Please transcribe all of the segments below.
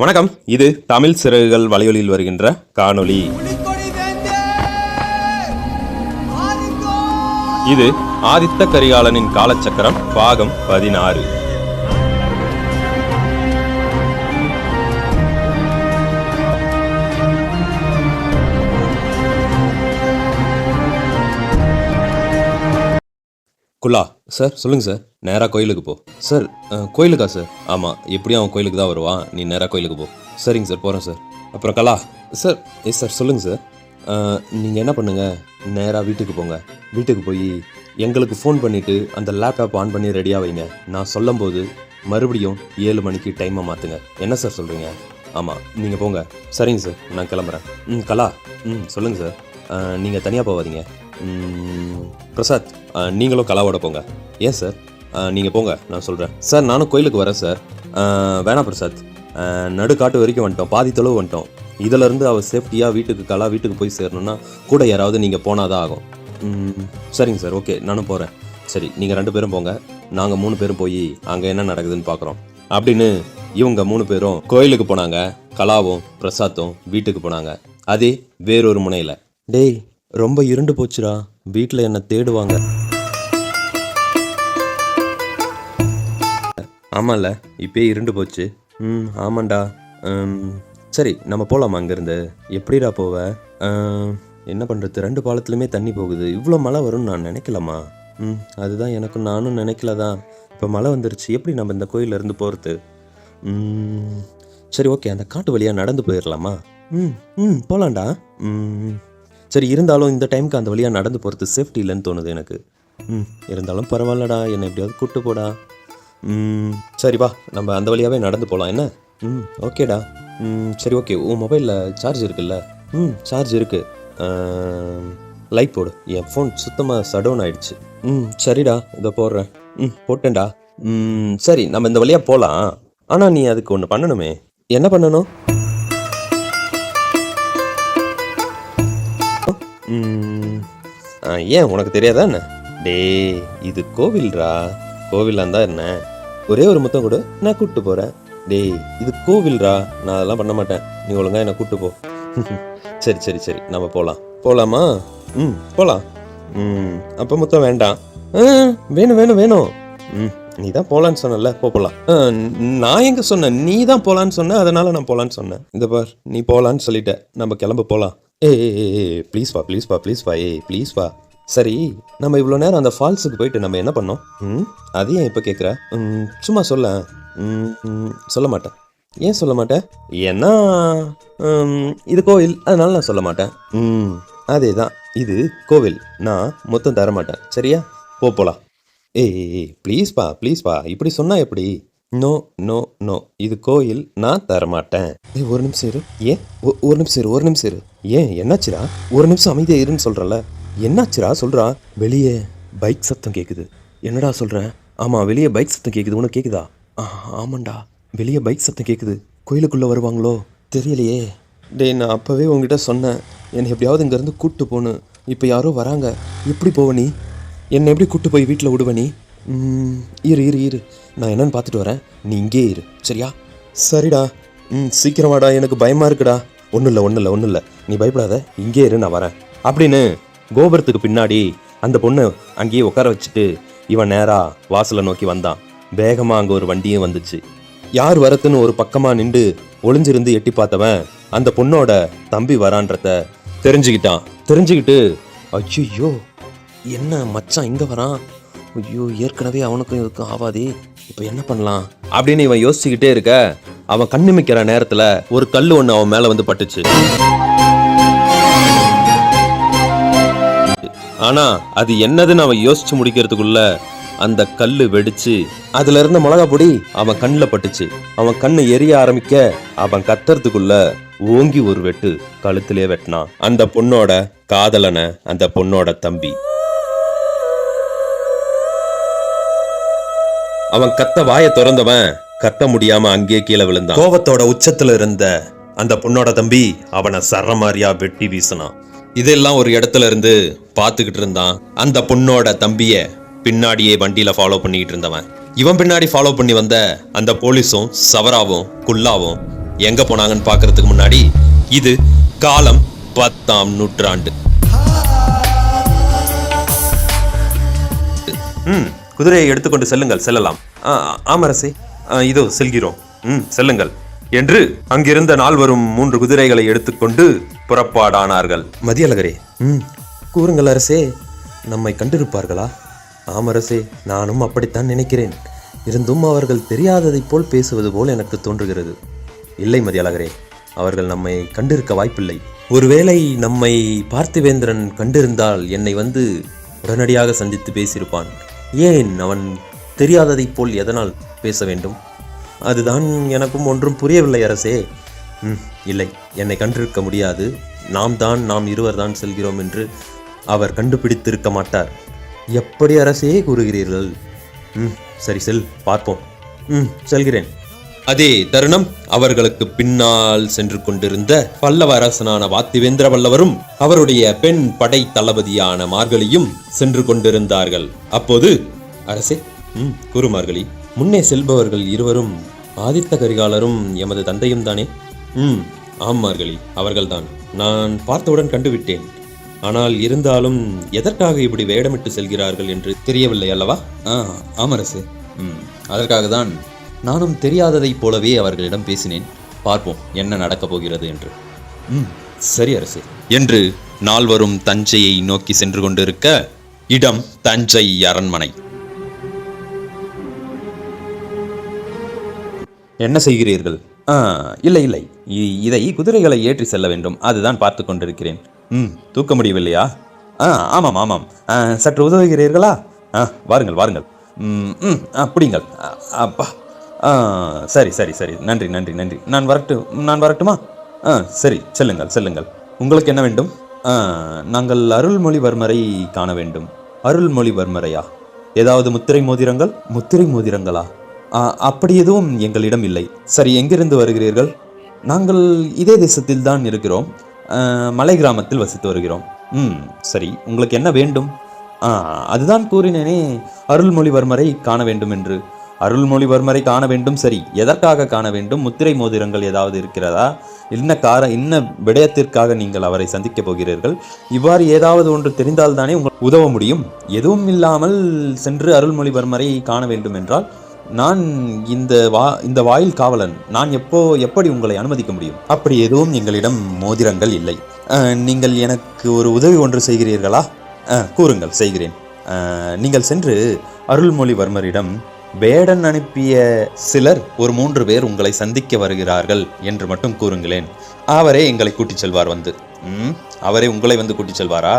வணக்கம். இது தமிழ் சிறகுகள் வலையொலியில் வருகின்ற காணொளி. இது ஆதித்த கரிகாலனின் காலச்சக்கரம் பாகம் 16. குல்லா சார், சொல்லுங்கள் சார். நேராக கோயிலுக்கு போ சார். கோயிலுக்கா சார்? ஆமாம், எப்படியும் அவன் கோயிலுக்கு தான் வருவான். நீ நேராக கோயிலுக்கு போ. சரிங்க சார், போகிறேன் சார். அப்புறம் கலா சார். சார் சொல்லுங்கள் சார். நீங்கள் என்ன பண்ணுங்கள், நேராக வீட்டுக்கு போங்க. வீட்டுக்கு போய் எங்களுக்கு ஃபோன் பண்ணிவிட்டு அந்த லேப்டாப் ஆன் பண்ணி ரெடியாக வைங்க. நான் சொல்லும்போது மறுபடியும் 7 மணிக்கு டைமை மாற்றுங்க. என்ன சார் சொல்கிறீங்க? ஆமாம், நீங்கள் போங்க. சரிங்க சார், நான் கிளம்புறேன். கலா சொல்லுங்கள் சார். நீங்கள் தனியாக போகாதீங்க. பிரசாத், நீங்களும் கலாவோட போங்க. ஏன் சார்? நீங்கள் போங்க, நான் சொல்கிறேன். சார், நானும் கோயிலுக்கு வரேன் சார். வேணாம் பிரசாத், நடுக்காட்டு வரைக்கும் வந்துட்டோம், பாதி தொலைவு வந்துட்டோம். இதிலேருந்து அவள் சேஃப்டியாக கலா வீட்டுக்கு போய் சேரணுன்னா கூட யாராவது நீங்கள் போனாதான் ஆகும். சரிங்க சார், ஓகே, நானும் போகிறேன். சரி, நீங்கள் 2 பேரும் போங்க, நாங்கள் 3 பேரும் போய் அங்கே என்ன நடக்குதுன்னு பார்க்குறோம் அப்படின்னு இவங்க 3 பேரும் கோயிலுக்கு போனாங்க. கலாவும் பிரசாத்தும் வீட்டுக்கு போனாங்க. அதே வேறொரு முனையில். டேய், ரொம்ப இருண்டு போச்சுடா, வீட்டில் என்னை தேடுவாங்க. ஆமாம்ல, இப்பயே இருண்டு போச்சு. ஆமாண்டா. சரி, நம்ம போகலாமா அங்கேருந்து? எப்படிடா போவ? என்ன பண்ணுறது, 2 பாலத்துலையுமே தண்ணி போகுது. இவ்வளோ மழை வரும்னு நான் நினைக்கலாமா? அதுதான் நானும் நினைக்கல தான். இப்போ மழை வந்துருச்சு, எப்படி நம்ம இந்த கோயிலேருந்து போகிறது? சரி, ஓகே, அந்த காட்டு வழியாக நடந்து போயிடலாமா? போகலாண்டா. சரி, இருந்தாலும் இந்த டைமுக்கு அந்த வழியாக நடந்து போகிறது சேஃப்டி இல்லைன்னு தோணுது எனக்கு. இருந்தாலும் பரவாயில்லடா, என்னை எப்படியாவது கூப்பிட்டு போடா. சரி வா, நம்ம அந்த வழியாகவே நடந்து போகலாம். என்ன? ஓகேடா. சரி, ஓகே, உன் மொபைலில் சார்ஜ் இருக்குல்ல? சார்ஜ் இருக்குது. லைட் போடு. என் ஃபோன் சுத்தமாக ஷட்டவுன் ஆகிடுச்சு. சரிடா, இதை போடுறேன். போட்டேன்டா. சரி, நம்ம இந்த வழியாக போகலாம். ஆனால் நீ அதுக்கு ஒன்று பண்ணணுமே. என்ன பண்ணணும்? ஏன், உனக்கு தெரியாதா என்ன? டே, இது கோவில்ரா. கோவிலாக இருந்தால் என்ன, ஒரே ஒரு முத்தம் கூட நான் கூப்பிட்டு போகிறேன். டேய், இது கோவில்ரா, நான் அதெல்லாம் பண்ண மாட்டேன். நீ ஒழுங்கா என்னை கூப்பிட்டு போ. சரி சரி சரி, நம்ம போகலாமா? போகலாம். அப்போ முத்தம் வேண்டாம். வேணும் வேணும் வேணும். நீ தான் போகலான்னு சொன்னல, போகலாம். நான் எங்கே சொன்னேன்? நீ தான் போகலான்னு சொன்ன, அதனால நான் போகலான்னு சொன்னேன். இந்த பார், நீ போகலான்னு சொல்லிட்ட, நம்ம கிளம்ப போகலாம். ப்ளீஸ் வா ப்ளீஸ் வா ப்ளீஸ் வா. ப்ளீஸ் வா. சரி, நம்ம இவ்வளோ நேரம் அந்த ஃபால்ஸுக்கு போயிட்டு நம்ம என்ன பண்ணோம்? அது ஏன் இப்போ கேட்குற? சும்மா சொல்ல. சொல்ல மாட்டேன். ஏன் சொல்ல மாட்டேன்? ஏன்னா இது கோவில், அதனால நான் சொல்ல மாட்டேன். அதே தான், இது கோவில், நான் மொத்தம் தர மாட்டேன். சரியா? போகலாம். ப்ளீஸ் பா, இப்படி சொன்னா எப்படி? நோ நோ நோ, இது கோயில், நான் தரமாட்டேன். ஒரு நிமிஷம் இரு. ஏன்? ஒரு நிமிஷம் இரு. ஏன், என்னாச்சுரா? ஒரு நிமிஷம் அமைதியாக இருன்னு சொல்கிறல. என்னாச்சுரா, சொல்கிறா. வெளியே பைக் சத்தம் கேட்குது. என்னடா சொல்கிற? ஆமாம், வெளியே பைக் சத்தம் கேட்குது. உனக்கு கேட்குதா? ஆமாண்டா, வெளியே பைக் சத்தம் கேட்குது. கோயிலுக்குள்ளே வருவாங்களோ தெரியலையே. டேய், நான் அப்போவே உங்ககிட்ட சொன்னேன், என்னை எப்படியாவது இங்கேருந்து கூப்பிட்டு போகணும். இப்போ யாரோ வராங்க. எப்படி போவ நீ? என்னை எப்படி கூப்பிட்டு போய் வீட்டில் விடுவ நீ? இரு, நான் என்னன்னு பார்த்துட்டு வரேன். நீ இங்கே இரு, சரியா? சரிடா. சீக்கிரமாடா, எனக்கு பயமாக இருக்குடா. ஒன்றும் இல்லை, நீ பயப்படாத, இங்கே இரு, நான் வரேன் அப்படின்னு கோபுரத்துக்கு பின்னாடி அந்த பொண்ணு அங்கேயே உட்கார வச்சுட்டு இவன் நேராக வாசலை நோக்கி வந்தான். வேகமாக அங்கே ஒரு வண்டியும் வந்துச்சு. யார் வரத்துன்னு ஒரு பக்கமாக நின்று ஒளிஞ்சிருந்து எட்டி பார்த்தவன் அந்த பொண்ணோட தம்பி வரான்றத தெரிஞ்சுக்கிட்டு ஐயோ, என்ன மச்சான் இங்கே வரான்? ஐயோ, ஏற்கனவே அவனுக்கும் இதுக்கும் ஆவாதே, இப்போ என்ன பண்ணலாம் அப்படின்னு இவன் யோசிச்சுக்கிட்டே இருக்க, அவன் கண்ணிமிக்கிற நேரத்தில் ஒரு கல் ஒன்று அவன் மேலே வந்து பட்டுச்சு. ஆனா அது என்னதுன்னு அவன் யோசிச்சு முடிக்கிறதுக்குள்ள அந்த கல்லு வெடிச்சு அதுல இருந்த மிளகா பொடி அவன் கண்ணில் பட்டுச்சு. அவன் கண்ணு எரிய ஆரம்பிக்க அவன் கத்துறதுக்குள்ள ஓங்கி ஒரு வெட்டு கழுத்திலே வெட்டினான் அந்த பொண்ணோட காதலனை, அந்த பொண்ணோட தம்பி. அவன் கத்த வாய திறந்தவன் கத்த முடியாம அங்கேயே கீழே விழுந்தான். கோபத்தோட உச்சத்துல இருந்த அந்த பொண்ணோட தம்பி அவனை சரமாரியா வெட்டி வீசினான். இதெல்லாம் ஒரு இடத்துல இருந்து பார்த்துக்கிட்டு இருந்தான் அந்த பொண்ணோட தம்பிய பின்னாடியே வண்டியில ஃபாலோ பண்ணிக்கிட்டு இருந்தவன். இவன் பின்னாடி ஃபாலோ பண்ணி வந்த அந்த போலீஸும் சவராவும் குல்லாவும் எங்க போனாங்கன்னு பாக்குறதுக்கு முன்னாடி இது காலம் 10ஆம் நூற்றாண்டு. குதிரையை எடுத்துக்கொண்டு செல்லுங்கள், செல்லலாம். ஆமரசே, இதோ செல்கிறோம். செல்லுங்கள் என்று அங்கிருந்த 3 குதிரைகளை எடுத்துக்கொண்டு புறப்பாடானார்கள். மதியழகரே, கூறுங்கள் அரசே, நம்மை கண்டிருப்பார்களா? ஆமரசே, நானும் அப்படித்தான் நினைக்கிறேன். இருந்தும் அவர்கள் தெரியாததை போல் பேசுவது போல் எனக்கு தோன்றுகிறது. இல்லை மதியழகரே, அவர்கள் நம்மை கண்டிருக்க வாய்ப்பில்லை. ஒருவேளை நம்மை பார்த்திவேந்திரன் கண்டிருந்தால் என்னை வந்து உடனடியாக சந்தித்து பேசியிருப்பான். ஏன் அவன் தெரியாததை போல் எதனால் பேச வேண்டும்? அதுதான் எனக்கும் ஒன்றும் புரியவில்லை அரசே. இல்லை, என்னை கண்டிருக்க முடியாது. நாம் இருவர் தான் செல்கிறோம் என்று அவர் கண்டுபிடித்திருக்க மாட்டார். எப்படி அரசே கூறுகிறீர்கள்? சரி, செல், பார்ப்போம். செல்கிறேன். அதே தருணம் அவர்களுக்கு பின்னால் சென்று கொண்டிருந்த பல்லவ அரசனான வாத்திவேந்திர பல்லவரும் அவருடைய பெண் படை தளபதியான மார்கழியும் சென்று கொண்டிருந்தார்கள். அப்போது, அரசே, கூறு மார்கழி, முன்னே செல்பவர்கள் இருவரும் ஆதித்த கரிகாலரும் எமது தந்தையும் தானே? ஆம் மார்கழி, அவர்கள்தான். நான் பார்த்தவுடன் கண்டுவிட்டேன். ஆனால் இருந்தாலும் எதற்காக இப்படி வேடமிட்டு செல்கிறார்கள் என்று தெரியவில்லை அல்லவா? ஆம் அரசே, அதற்காக தான் நானும் தெரியாததைப் போலவே அவர்களிடம் பேசினேன். பார்ப்போம் என்ன நடக்கப் போகிறது என்று. சரி அரசே என்று 4 தஞ்சையை நோக்கி சென்று கொண்டிருக்க, இடம் தஞ்சை அரண்மனை. என்ன செய்கிறீர்கள்? இல்லை இல்லை, இதை குதிரைகளை ஏற்றி செல்ல வேண்டும், அதுதான் பார்த்து கொண்டிருக்கிறேன். தூக்க முடியவில்லையா? ஆமாம் ஆமாம். சற்று உதவுகிறீர்களா? வாருங்கள் வாருங்கள். அப்படிங்கள். அப்பா, சரி சரி சரி, நன்றி நன்றி நன்றி. நான் வரட்டுமா? சரி, செல்லுங்கள் செல்லுங்கள். உங்களுக்கு என்ன வேண்டும்? நாங்கள் அருள்மொழிவர்மரை காண வேண்டும். அருள்மொழிவர்மரையா? ஏதாவது முத்திரை மோதிரங்கள்? முத்திரை மோதிரங்களா? அப்படி எதுவும் எங்களிடம் இல்லை. சரி, எங்கிருந்து வருகிறீர்கள்? நாங்கள் இதே தேசத்தில் தான் இருக்கிறோம். மலை கிராமத்தில் வசித்து வருகிறோம். சரி, உங்களுக்கு என்ன வேண்டும்? அதுதான் கூறினேனே, அருள்மொழிவர்மரை காண வேண்டும் என்று. அருள்மொழிவர்மரை காண வேண்டும். சரி, எதற்காக காண வேண்டும்? முத்திரை மோதிரங்கள் ஏதாவது இருக்கிறதா? இன்ன விடயத்திற்காக நீங்கள் அவரை சந்திக்க போகிறீர்கள்? இவ்வாறு ஏதாவது ஒன்று தெரிந்தால்தானே உங்களுக்கு உதவ முடியும். எதுவும் இல்லாமல் சென்று அருள்மொழிவர்மரை காண வேண்டும் என்றால் நான் இந்த வாயில் காவலன். நான் எப்படி உங்களை அனுமதிக்க முடியும்? அப்படி எதுவும் எங்களிடம் மோதிரங்கள் இல்லை. நீங்கள் எனக்கு ஒரு உதவி ஒன்று செய்கிறீர்களா? கூறுங்கள், செய்கிறேன். நீங்கள் சென்று அருள்மொழிவர்மரிடம் வேடன் அனுப்பிய சிலர் ஒரு 3 பேர் உங்களை சந்திக்க வருகிறார்கள் என்று மட்டும் கூறுங்களேன். அவரே எங்களை கூட்டிச் செல்வார் வந்து. அவரே உங்களை வந்து கூட்டிச் செல்வாரா?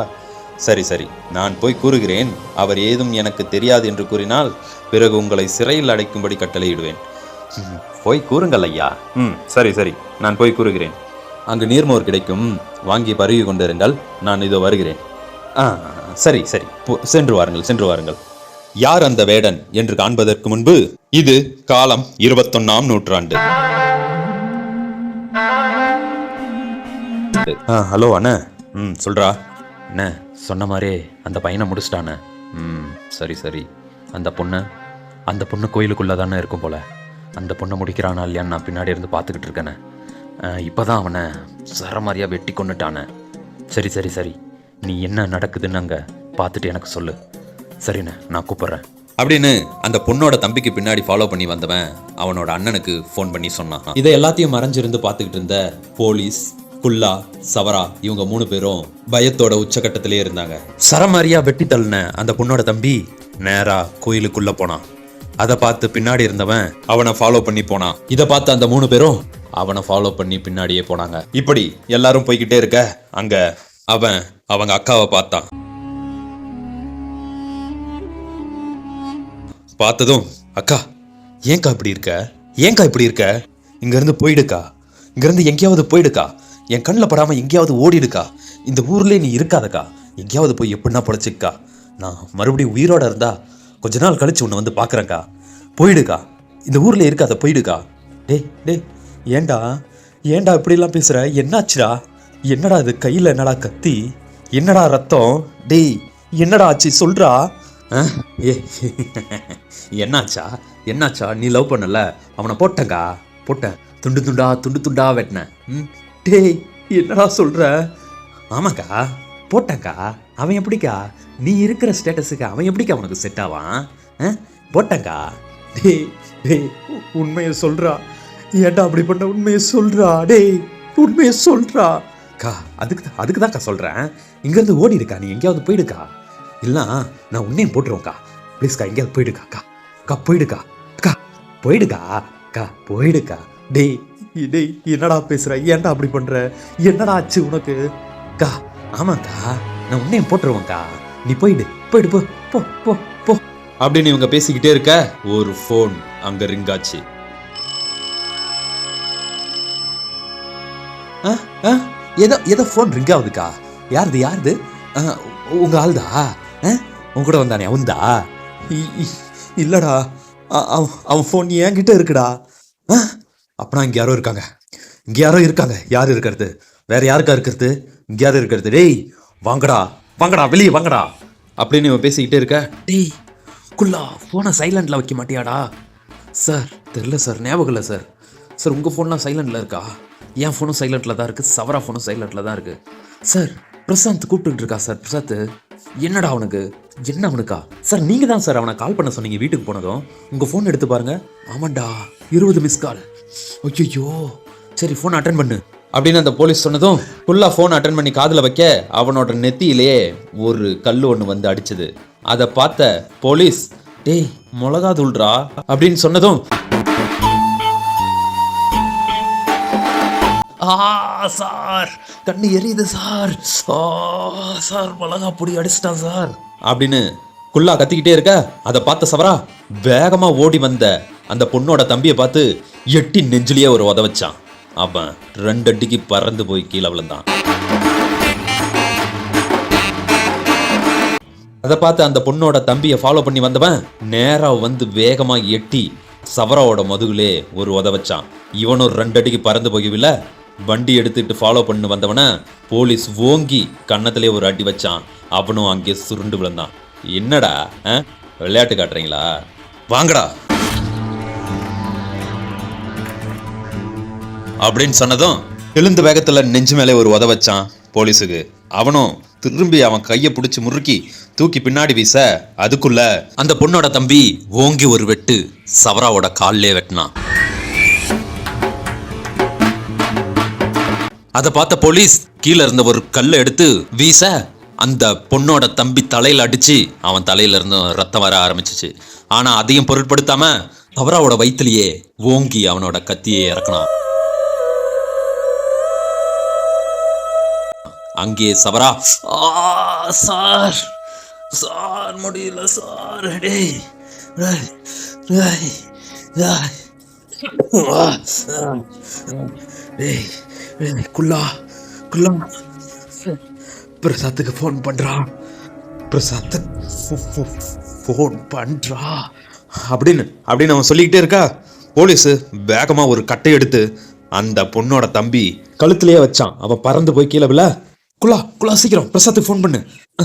சரி சரி, நான் போய் கூறுகிறேன். அவர் ஏதும் எனக்கு தெரியாது என்று கூறினால் பிறகு உங்களை சிறையில் அடைக்கும்படி கட்டளையிடுவேன். போய் கூறுங்கள் ஐயா. சரி சரி, நான் போய் கூறுகிறேன். அங்கு நீர்மோர் கிடைக்கும், வாங்கி பருகி கொண்டிருங்கள். நான் இதோ வருகிறேன். சரி சரி, சென்று வாருங்கள். யார் அந்த வேடன் என்று காண்பதற்கு முன்பு, இது காலம் 21ஆம் நூற்றாண்டு. ஹலோ அண்ணா. சொல்றா. அண்ணா, சொன்ன மாதிரியே அந்த பையனை முடிச்சிட்டானே. சரி சரி. அந்த பொண்ணு கோயிலுக்குள்ளே தானே இருக்கும் போல. அந்த பொண்ணை முடிக்கிறானா இல்லையான்னு நான் பின்னாடி இருந்து பார்த்துக்கிட்டு இருக்கேனே. இப்போ தான் அவனை சரமாரியாக வெட்டி கொண்டுட்டானே. சரி சரி சரி, நீ என்ன நடக்குதுன்னு அங்கே பார்த்துட்டு எனக்கு சொல்லு. சரிண்ணே, நான் கூப்பிட்றேன் அப்படின்னு அந்த பொண்ணோட தம்பிக்கு பின்னாடி ஃபாலோ பண்ணி வந்தவன் அவனோட அண்ணனுக்கு ஃபோன் பண்ணி சொன்னான். இதை எல்லாத்தையும் மறைஞ்சிருந்து பார்த்துக்கிட்டு இருந்த போலீஸ், குல்லா, சவரா இவங்க 3 பேரும் பயத்தோட உச்சகட்டத்திலே இருந்தாங்க. சரமாரியா வெட்டி தள்ளின அந்த பொண்ணோட தம்பி நேரா கோயிலுக்குள்ள போனான். அதை பார்த்து பின்னாடி இருந்தவன் அவனை ஃபாலோ பண்ணி போனான். இதை பார்த்து அந்த 3 பேரும் அவனை ஃபாலோ பண்ணி பின்னாடியே போனாங்க. இப்படி எல்லாரும் போய்கிட்டே இருக்க அங்க அவன் அவங்க அக்காவை பார்த்தான். பார்த்ததும், அக்கா ஏங்கா இப்படி இருக்க? இங்கிருந்து போயிடுக்கா, இங்கிருந்து எங்கேயாவது போயிடுக்கா, என் கண்ணில் படாம எங்கேயாவது ஓடிடுக்கா, இந்த ஊர்லேயே நீ இருக்காதக்கா, எங்கேயாவது போய் எப்படின்னா பொழைச்சிக்கா. நான் மறுபடியும் உயிரோட இருந்தா கொஞ்ச நாள் கழிச்சு உன்னை வந்து பார்க்குறேங்க்கா. போயிடுக்கா, இந்த ஊர்ல இருக்காத, போயிடுக்கா. டே ஏண்டா இப்படிலாம் பேசுற? என்னாச்சுடா? என்னடா இது கையில்? என்னடா கத்தி? என்னடா ரத்தம்? டேய் என்னடா ஆச்சு சொல்றா. என்னாச்சா? நீ லவ் பண்ணல? அவனை போட்டேன். துண்டு துண்டா துண்டு துண்டா வெட்டினேன். டேய் என்னடா சொல்ற? ஆமாக்கா போட்டேன்க்கா. அவன் எப்படிக்கா நீ இருக்கிற ஸ்டேட்டஸுக்கு அவன் எப்படிக்கா அவனுக்கு செட் ஆவான்? போட்டேன்க்கா. டேய் டேய் உண்மையை சொல்றா. ஏன்டா அப்படி பண்ண? உண்மையை சொல்றா. டேய் உண்மையை சொல்றா. அக்கா அதுக்கு தான்க்கா சொல்கிறேன். இங்கேருந்து ஓடி இருக்கா, நீ எங்கேயாவது போயிடுக்கா. இல்லை நான் உன்னையும் போட்டுருவோம்க்கா. ப்ளீஸ்க்கா எங்கேயாவது போயிடுக்கா. அக்கா அக்கா போயிடுக்கா. அக்கா போயிடுக்கா. அக்கா போயிடுக்கா. டேய் டேய் என்னடா பேசுகிற? ஏன்டா அப்படி பண்ணுற? என்னடா ஆச்சு உனக்கு? அக்கா ஆமாக்கா நான் உன்னையும் போட்டுருவோம்க்கா. நீ போயிடு போயிடு போ போ போ போ அப்படின்னு இவங்க பேசிக்கிட்டே இருக்க ஒரு ஃபோன் அங்க ரிங் ஆச்சு. ஏதோ ஃபோன் ரிங் ஆகுதுக்கா. யாருது? உங்க ஆள்தா? உங்க கூட வந்தானே அவன்தா? இல்லடா அவன் ஃபோன் என்கிட்ட இருக்குடா. அப்பனா இங்க யாரோ இருக்காங்க. யாரு இருக்கிறது? வேற யாருக்கா இருக்கிறது? இங்க யாரும் இருக்கிறது? டேய் வாங்கடா வெளியே வாங்கடா அப்படின்னு இவன் பேசிக்கிட்டே இருக்க, டேய் குள்ளா ஃபோனை சைலண்டில் வைக்க மாட்டியாடா? சார் தெரில சார், ஞாபகம் இல்லை சார். சார் உங்கள் ஃபோன்லாம் சைலண்டில் இருக்கா? என் ஃபோனும் சைலண்டில் தான் இருக்குது, சவரா ஃபோனும் சைலண்டில் தான் இருக்குது. சார் பிரசாந்த் கூப்பிட்டுட்டு இருக்கா சார். பிரசாந்த் என்னடா அவனுக்கு? என்ன அவனுக்கா? சார் நீங்கள் தான் சார் அவனை கால் பண்ண சொன்னீங்க வீட்டுக்கு போனதும். உங்கள் ஃபோன் எடுத்து பாருங்க. ஆமாண்டா 20 மிஸ் கால். ஐயோ சரி ஃபோன் அட்டன் பண்ணு அப்படின்னு அந்த போலீஸ் சொன்னதும் ஃபுல்லாக ஃபோன் அட்டன் பண்ணி காதில் வைக்க அவனோட நெத்தியிலேயே ஒரு கல் ஒன்று வந்து அடிச்சது. அதை பார்த்த போலீஸ், டேய் மிளகா தூள்றா அப்படின்னு சொன்னதும், சார் கண்ணு எரியுது சார். சார் மிளகா பொடி அடிச்சிட்டான் சார் அப்படின்னு குள்ளா கத்திக்கிட்டே இருக்க, அதை பார்த்த சவரா வேகமா ஓடி வந்த அந்த பொண்ணோட தம்பியை பார்த்து எட்டி நெஞ்சிலேயே ஒரு உத வச்சான். அவன் 2 அடிக்கு பறந்து போய் கீழே விழுந்தான். அதை பார்த்து அந்த பொண்ணோட தம்பியை ஃபாலோ பண்ணி வந்தவன் நேரா வந்து வேகமா எட்டி சவராவோட முதுகுலே ஒரு உத வச்சான். இவனும் 2 அடிக்கு பறந்து போகவில்லை. வண்டி எடுத்துட்டு ஃபாலோ பண்ணி வந்தவன போலீஸ் ஓங்கி கன்னத்திலே ஒரு அடி வச்சான். அவனும் அங்கே சுருண்டு விழுந்தான். என்னடா விளையாட்டு காட்டுறீங்களா? வாங்கடா அப்படின்னு சொன்னதும் எழுந்த வேகத்துல நெஞ்சு மேலே ஒரு உத வச்சான் போலீஸுக்கு. அவனும் திரும்பி அவன் கையை பிடிச்சி முறுக்கி தூக்கி பின்னாடி வீச அதுக்குள்ள அந்த பொண்ணோட தம்பி ஓங்கி ஒரு வெட்டு சவராவோட காலிலே வெட்டினான். அதை பார்த்த போலீஸ் கீழே இருந்த ஒரு கல்லை எடுத்து வீச அந்த பொண்ணோட தம்பி தலையில அடிச்சு அவன் தலையில இருந்து ரத்தம் வர ஆரம்பிச்சிச்சு. ஆனா அதையும் பொருட்படுத்தாம சவராவோட வயிற்றுலயே ஓங்கி அவனோட கத்தியை இறக்கினான். அங்கே சவரா, சார் சார் முடியல சார். குள்ளா குள்ளா பிரசாத்துக்கு ஃபோன் பண்றா. அப்படின்னு அவன் சொல்லிக்கிட்டே இருக்கா. போலீஸு வேகமா ஒரு கட்டை எடுத்து அந்த பொண்ணோட தம்பி கழுத்துலயே வச்சான். அவன் பறந்து போய் கீழே விழ, குள்ளா சீக்கிரம் பிரசாத்துக்கு ஃபோன் பண்ணு.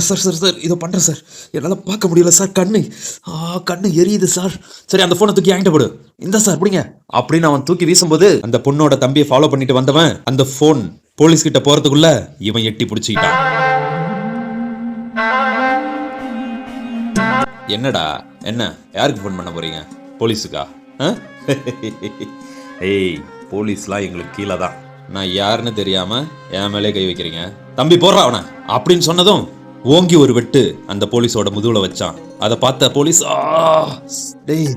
சார் இதோ பண்றேன் சார். என்னால் பார்க்க முடியல சார், கண்ணு எரியுது சார். சரி அந்த ஃபோனை தூக்கி என்கிட்ட போடு. இந்த சார் பிடிங்க அப்படின்னு அவன் தூக்கி வீசும்போது அந்த பொண்ணோட தம்பியை ஃபாலோ பண்ணிட்டு வந்தவன் அந்த ஃபோன் போலீஸ் கிட்ட போறதுக்குள்ள இவன் எட்டி பிடிச்சிக்கிட்டான். என்னடா என்ன யாருக்கு ஃபோன் பண்ண போறீங்க? போலீஸுக்கா? ஏய் போலீஸ்லாம் எங்களுக்கு கீழே தான். நான் யாருன்னு தெரியாம என் மேலே கை வைக்கிறீங்க? தம்பி போடுறா அவனை அப்படின்னு சொன்னதும் ஓங்கி ஒரு வெட்டு அந்த போலீஸோட முதுகுல வச்சான். அதை பார்த்த போலீஸ், டேய்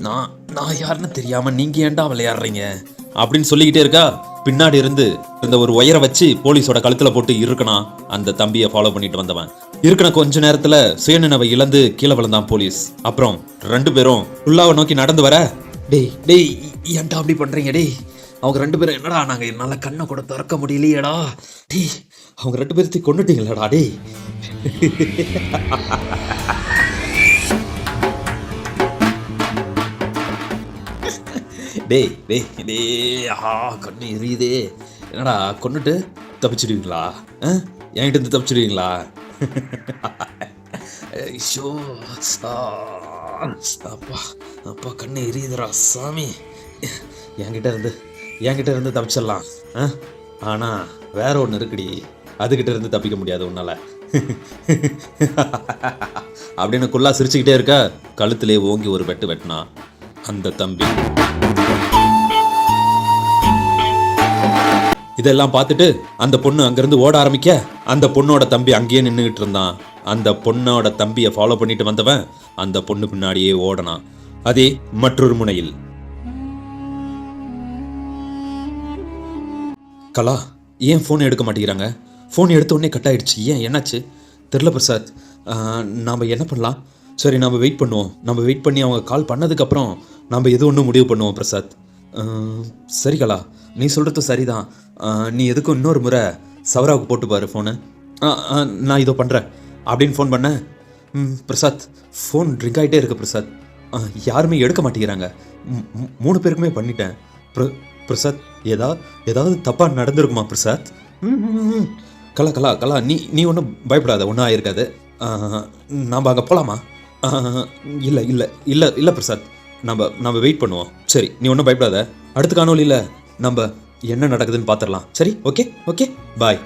நான் யாருன்னு தெரியாம நீங்க ஏன்டா விளையாடுறீங்க அப்படின்னு சொல்லிக்கிட்டே இருக்கா. பின்னாடி இருந்து இந்த ஒரு ஒயரை வச்சு போலீஸோட கழுத்துல போட்டு இருக்கணும் அந்த தம்பியை ஃபாலோ பண்ணிட்டு வந்தவன். இருக்கன கொஞ்ச நேரத்துல சுயநினைவை இழந்து கீழே விழுந்தான் போலீஸ். அப்புறம் 2 பேரும் உள்ளாவை நோக்கி நடந்து வர, டேய் ஏன்டா அப்படி பண்றீங்க? டேய் அவங்க 2 பேரும் என்னடா, நாங்க என்னால கண்ணை கூட திறக்க முடியலையேடா. டேய் அவங்க 2 பேர்த்தையும் கொண்டுட்டீங்களடா. டேய் கண்ணு எரியுதே. என்னடா கொண்டுட்டு தப்பிச்சிடுவீங்களா? என்கிட்ட இருந்து தப்பிச்சிடுவீங்களா? ஐயோ அப்பா கண்ணு எரியுதுடா சாமி. என்கிட்ட இருந்து என்கிட்ட இருந்து தப்பிச்சிடலாம். ஆனால் வேற ஒன்று இருக்குடி, அதுகிட்ட இருந்து தப்பிக்க முடியாது உன்னால. அப்படின்னு குள்ளா சிரிச்சுக்கிட்டே இருக்க கழுத்திலே ஓங்கி ஒரு வெட்டு வெட்டினா அந்த தம்பி. இதெல்லாம் பார்த்துட்டு அந்த பொண்ணு அங்கேருந்து ஓட ஆரம்பிக்க அந்த பொண்ணோட தம்பி அங்கேயே நின்றுக்கிட்டு இருந்தான். அந்த பொண்ணோட தம்பியை ஃபாலோ பண்ணிட்டு வந்தவன் அந்த பொண்ணு பின்னாடியே ஓடனான். அதே மற்றொரு முனையில் கலா ஏன் ஃபோன் எடுக்க மாட்டேங்கிறாங்க? ஃபோன் எடுத்த உடனே கட் ஆயிடுச்சு. ஏன், என்னாச்சு? தெரில பிரசாத். நாம் என்ன பண்ணலாம்? சரி, நம்ம வெயிட் பண்ணுவோம். நம்ம வெயிட் பண்ணி அவங்க கால் பண்ணதுக்கப்புறம் நம்ம எது ஒன்று முடிவு பண்ணுவோம் பிரசாத். சரி கலா, நீ சொல்கிறது சரிதான். நீ எதுக்கும் இன்னொரு முறை சவராவுக்கு போட்டு பாரு ஃபோனு. நான் இதோ பண்ணுறேன் அப்படின்னு ஃபோன் பண்ணேன். பிரசாத், ஃபோன் ரிங் ஆகிட்டே இருக்கு பிரசாத். யாருமே எடுக்க மாட்டேங்கிறாங்க. 3 பேருக்குமே பண்ணிட்டேன். பிரசாத், ஏதாவது தப்பாக நடந்திருக்குமா பிரசாத்? கலா கலா கலா, நீ ஒன்றும் பயப்படாத, ஒன்றும் ஆயிருக்காது. நாம் அங்கே போகலாமா? இல்லை இல்லை இல்லை இல்லை பிரசாத், நம்ம வெயிட் பண்ணுவோம். சரி, நீ ஒன்றும் பயப்படாத. அடுத்த காணொலியில் நம்ம என்ன நடக்குதுன்னு பார்த்துடலாம். சரி, ஓகே, பாய்.